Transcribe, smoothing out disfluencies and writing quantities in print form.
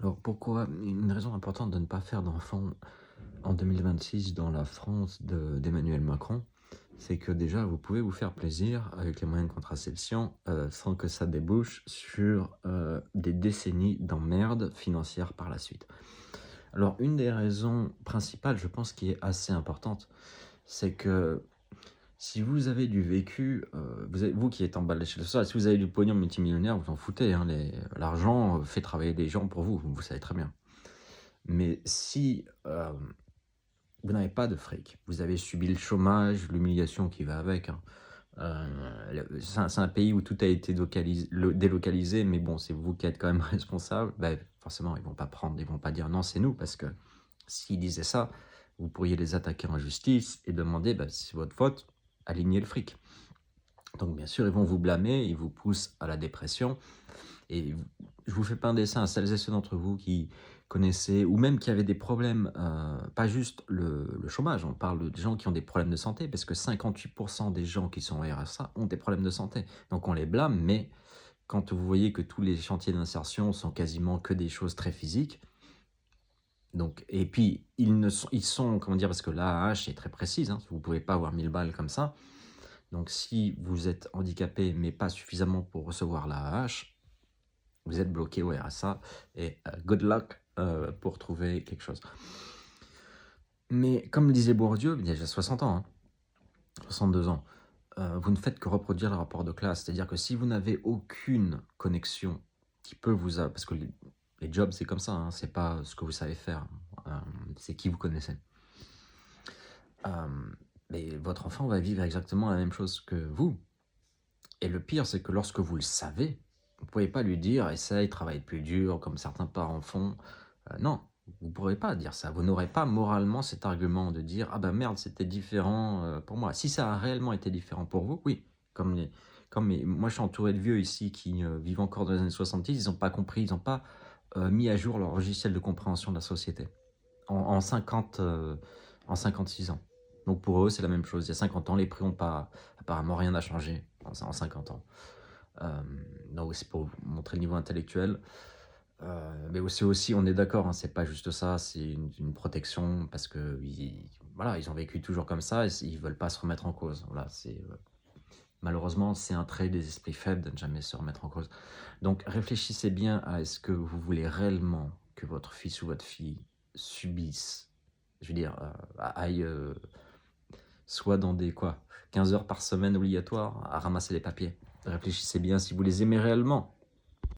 Alors pourquoi une raison importante de ne pas faire d'enfants en 2026 dans la France d'Emmanuel Macron, c'est que déjà vous pouvez vous faire plaisir avec les moyens de contraception, sans que ça débouche sur, des décennies d'emmerdes financières par la suite. Alors une des raisons principales, je pense, qui est assez importante, c'est que si vous avez du vécu, vous qui êtes emballé chez le ça, si vous avez du pognon multimillionnaire, vous en foutez, hein, l'argent, fait travailler des gens pour vous, vous savez très bien. Mais si, vous n'avez pas de fric, vous avez subi le chômage, l'humiliation qui va avec, hein. C'est un pays où tout a été délocalisé, mais bon, c'est vous qui êtes quand même responsable. Bah, forcément, ils vont pas dire: «Non, c'est nous», parce que s'ils disaient ça, vous pourriez les attaquer en justice et demander: «Bah, c'est votre faute, alignez le fric». Donc bien sûr, ils vont vous blâmer, ils vous poussent à la dépression et je vous fais pas un dessin, à celles et ceux d'entre vous qui connaissaient ou même qui avaient des problèmes, pas juste le chômage, on parle de gens qui ont des problèmes de santé parce que 58 des gens qui sont au RSA ont des problèmes de santé. Donc on les blâme, mais quand vous voyez que tous les chantiers d'insertion sont quasiment que des choses très physiques, donc et puis ils sont comment dire? Parce que l'AAH est très précise, hein, vous pouvez pas avoir 1000 balles comme ça. Donc si vous êtes handicapé, mais pas suffisamment pour recevoir l'AAH, vous êtes bloqué au RSA et good luck, pour trouver quelque chose. Mais comme le disait Bourdieu, il y a déjà 60 ans, hein, 62 ans, vous ne faites que reproduire le rapport de classe. C'est-à-dire que si vous n'avez aucune connexion qui peut vous a parce que les jobs, c'est comme ça, hein, c'est pas ce que vous savez faire, c'est qui vous connaissez. Mais votre enfant va vivre exactement la même chose que vous. Et le pire, c'est que lorsque vous le savez, vous ne pouvez pas lui dire: «Essaye, travaille plus dur», comme certains parents font. Non, vous ne pourrez pas dire ça. Vous n'aurez pas moralement cet argument de dire: «Ah bah merde, c'était différent, pour moi». Si ça a réellement été différent pour vous, oui, moi je suis entouré de vieux ici qui, vivent encore dans les années 70, ils n'ont pas compris, ils n'ont pas, mis à jour leur logiciel de compréhension de la société en 56 ans. Donc pour eux, c'est la même chose. Il y a 50 ans, les prix ont pas apparemment rien n'a changé en 50 ans. Donc c'est pour vous montrer le niveau intellectuel. Mais c'est aussi on est d'accord, hein, c'est pas juste ça, c'est une protection parce qu'ils voilà, ils ont vécu toujours comme ça et ils veulent pas se remettre en cause. Voilà, malheureusement, c'est un trait des esprits faibles de ne jamais se remettre en cause. Donc réfléchissez bien à est-ce que vous voulez réellement que votre fils ou votre fille subisse, je veux dire, aille, soit dans des quoi? 15 heures par semaine obligatoires à ramasser les papiers. Réfléchissez bien si vous les aimez réellement.